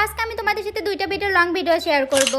আজকে আমি তোমাদের সাথে দুইটা লং ভিডিও শেয়ার করব।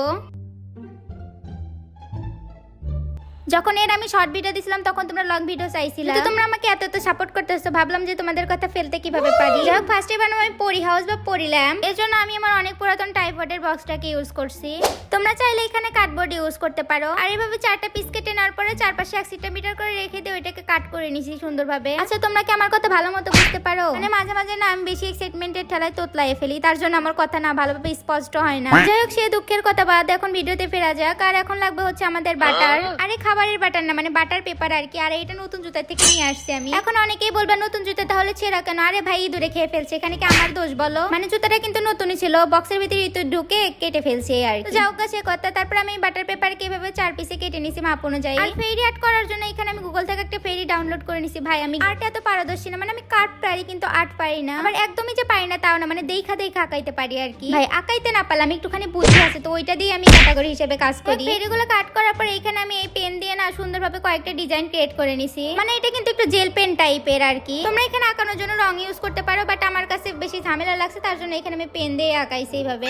যখন এর আমি শর্ট ভিডিও দিছিলাম তখন তোমরা লং ভিডিও চাইছিলা, তো তোমরা আমাকে এত সাপোর্ট করতেছো, ভাবলাম যে তোমাদের কথা ফেলতে কিভাবে পারি। যাই হোক, ফার্স্টে বানাবো আমি পরি হাউস বা পরি ল্যাম্প। এর জন্য আমি আমার অনেক পুরাতন টাইপওয়ার্ডের বক্সটাকে ইউজ করছি। তোমরা চাইলে এখানে কার্ডবোর্ড ইউজ করতে পারো। আর এইভাবে 4টা পিস কেটে নেওয়ার পরে চারপাশে 1 সেন্টিমিটার করে রেখে দিয়ে ওইটাকে কাট করে নিছি সুন্দরভাবে। আচ্ছা, তোমরা কি আমার কথা ভালো মতো বুঝতে পারো? মানে মাঝে মাঝে না আমি বেশি এক্সাইটমেন্টের ঠেলায় তোতলায় ফেলি, তার জন্য আমার কথা না ভালোভাবে স্পষ্ট হয় না। যাই হোক, সে দুঃখের কথা বাদ, এখন ভিডিওতে ফেরা যাক। আর এখন লাগবে হচ্ছে আমাদের বাটার। আরে খাবারের বাটার না, মানে বাটার পেপার আর কি। আর এটা নতুন জুতা থেকে নিয়ে আসছি আমি। এখন অনেকেই বলবে নতুন জুতা তাহলে ছেঁড়া কেন? আরে ভাই, ইঁদুরে খেয়ে ফেলছে, এখানে কি আমার দোষ বলো? মানে জুতাটা কিন্তু নতুনই ছিল, বক্সের ভিতরে ইঁদুর ঢুকে কেটে ফেলছে আর কি। যাও গা সে কথা। তারপর আমি বাটার পেপারকে এভাবে 4 পিসে কেটে নিছি মাপ অনুযায়ী। আর ফেরি আর্ট করার জন্য এখানে আমি গুগল থেকে একটা ফেরি ডাউনলোড করে নিছি। ভাই, আমি আর্ট এত পারদর্শী না, মানে আমি কাট পারি কিন্তু আর্ট পারি না। আবার একদমই যে পারি না তাও না, মানে দেখা আঁকাইতে পারি আর কি। ভাই, আঁকাইতে না পারলাম, একটুখানি বুদ্ধি আছে, তো ওইটা দিয়ে আমি ক্যাটাগরি হিসেবে কাজ করি। ফেরিগুলো কাট করার পর এখানে আমি এই পেন দিয়ে না সুন্দরভাবে কয়েকটা ডিজাইন ক্রিয়েট করে নিছি। মানে এটা কিন্তু একটু জেল পেন টাইপের আর কি। তোমরা এখানে আঁকানোর জন্য রং ইউজ করতে পারো, বাট আমার কাছে বেশি ঝামেলা লাগছে, তার জন্য এখানে আমি পেন দিয়ে আঁকাইছি এইভাবে।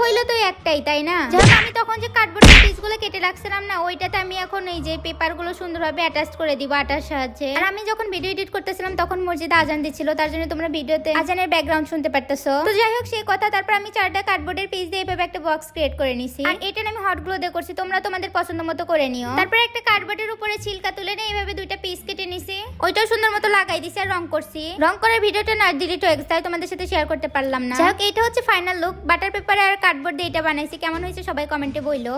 হইলো তো একটাই, তাই না? যখন আমি তখন যে কার্ডবোর্ডের পিসগুলো কেটে রাখছিলাম না, ওইটাতে আমি এখন এই যে পেপারগুলো সুন্দরভাবে অ্যাটাচ করে দিব আটার সাহায্যে। আর আমি যখন ভিডিও এডিট করতেছিলাম তখন মসজিদে আজান দিচ্ছিল, তার জন্য তোমরা ভিডিওতে আজানের ব্যাকগ্রাউন্ড শুনতে পারতেছো। তো যাই হোক, সেই কথা। তারপর আমি 4টা কার্ডবোর্ডের পিস দিয়ে এভাবে একটা বক্স ক্রিয়েট করে নিছি। আর এটা আমি হট গ্লো দিয়ে করছি, তোমরা তোমাদের পছন্দ মতো করে নিও। তারপর একটা কার্ডবোর্ডের উপরে ছিলকা তুলে নিয়ে এইভাবে 2টা পিস কেটে নিছি, ওইটাও সুন্দর মতো লাগাই দিছি আর রং করছি। রং করার ভিডিওটা না ডিলিট হয়ে গেছে, তাই তোমাদের সাথে শেয়ার করতে পারলাম না। যাই হোক, এটা হচ্ছে ফাইনাল লুক। বাটার পেপার আর কার্ডবোর্ড দিয়ে এটা বানাইছি। কেমন হয়েছে সবাই কমেন্টে বইলো।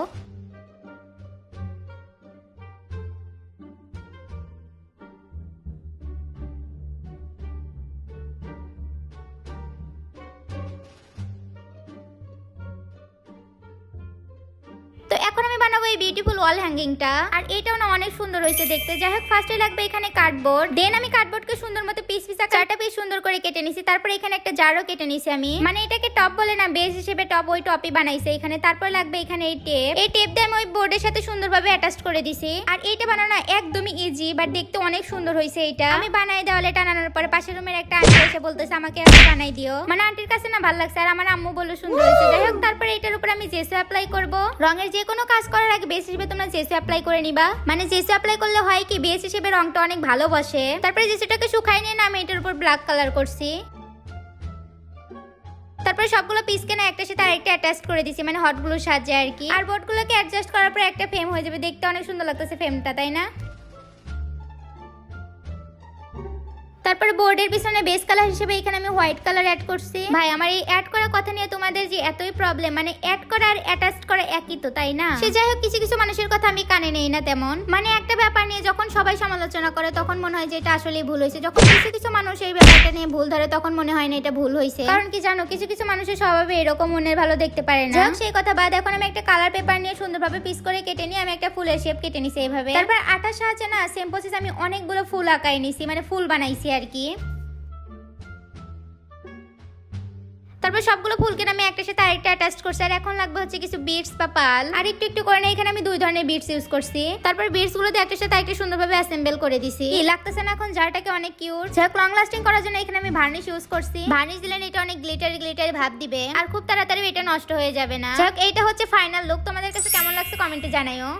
তো এখন আমি বানাবো এই বিউটিফুল ওয়াল হ্যাঙ্গিংটা। আর এটাও না অনেক সুন্দর হয়েছে দেখতে। যাই হোক, ফার্স্টে লাগবে এখানে কার্ডবোর্ড। দেন আমি কার্ডবোর্ডকে সুন্দর মতো পিস 4টা পিস সুন্দর করে কেটে নিছি। তারপর এখানে একটা জারও কেটে নিছি আমি, মানে এটাকে টপ বলে না, বেস হিসেবে টপ, ওই টপই বানাইছে এখানে। তারপর লাগবে এখানে এই টেপ দিয়ে আমি ওই বোর্ডের সাথে সুন্দরভাবে অ্যাটাচ করে দিছি। আর এইটা বানানো একদমই ইজি, বাট দেখতে অনেক সুন্দর হয়েছে। এটা আমি বানাই দেওয়ালে টানানোর পরে পাশের রুমের একটা আন্টি এসে বলতেছে আমাকে একটা বানাই দিও। মানে আন্টির কাছে না ভালো লাগছে, আর আমার আম্মু বললো সুন্দর হয়েছে। যাই হোক, তারপর এটার উপর আমি জেসো অ্যাপ্লাই করব। রঙের যে কোনো কাজ করার আগে বেস হিসেবে তোমরা জেসো অ্যাপ্লাই করে নিবা। মানে জেসো অ্যাপ্লাই করলে হয় কি, বেস হিসেবে রংটা অনেক ভালো বসে। তারপরে জেসোটাকে শুকাই নিয়ে না আমি এটার উপর ব্ল্যাক কালার করছি। তারপরে সবগুলো পিসকে না একটার সাথে আরেকটা অ্যাটাচ করে দিছি, মানে হটগুলোর সাহায্যে আর কি। আর বোর্ডগুলোকে অ্যাডজাস্ট করার পর একটা ফ্রেম হয়ে যাবে, দেখতে অনেক সুন্দর লাগতেছে ফ্রেমটা, তাই না? তারপরে বোর্ডের পিছনে বেস কালার হিসেবে এখানে আমি হোয়াইট কালার অ্যাড করছি। ভাই, আমার এই অ্যাড করার কথা নিয়ে তোমাদের যে এতই প্রবলেম, মানে অ্যাড করা আর অ্যাটাচ করা একই তো, তাই না? সে যাই হোক, কিছু মানুষের কথা আমি কানে নেই না তেমন। মানে একটা ব্যাপার নিয়ে যখন সবাই সমালোচনা করে তখন মনে হয় যে এটা আসলেই ভুল হয়েছে। যখন কিছু মানুষ এই ব্যাপারটা নিয়ে ভুল ধরে তখন মনে হয় না এটা ভুল হয়েছে। কারণ কি জানো, কিছু মানুষের স্বভাবে এরকম মনের ভালো দেখতে পারে না। সেই কথা বাদ, এখন আমি একটা কালার পেপার নিয়ে সুন্দরভাবে পিস করে কেটে নিয়ে আমি একটা ফুলের শেপ কেটে নিছি এইভাবে। তারপর আটার সাহায্যে না সেম প্রসেস আমি অনেকগুলো ফুল আঁকাই নিছি, মানে ফুল বানাইছি আর কি। তারপর সবগুলো ফুলকে আমি একটার সাথে আরেকটা অ্যাটাচ করছি। আর এখন লাগবে হচ্ছে কিছু বিটস বা পাল। আর একটু করে না, এখানে আমি 2 ধরনের বিটস ইউজ করছি। তারপর বিটস গুলো একটার সাথে আরেকটা সুন্দরভাবে অ্যাসেম্বল করে দিছি। কি লাগতেছে না এখন জারটাকে অনেক কিউট। যাক, লং লাস্টিং করার জন্য এখানে আমি ভার্নিশ ইউজ করছি। ভার্নিশ দিলে এটা অনেক গ্লিটারি ভাব দিবে, আর খুব তাড়াতাড়ি এটা নষ্ট হয়ে যাবে না। যাক, এইটা হচ্ছে ফাইনাল লুক। তোমাদের কাছে কেমন লাগছে কমেন্টে জানাইও।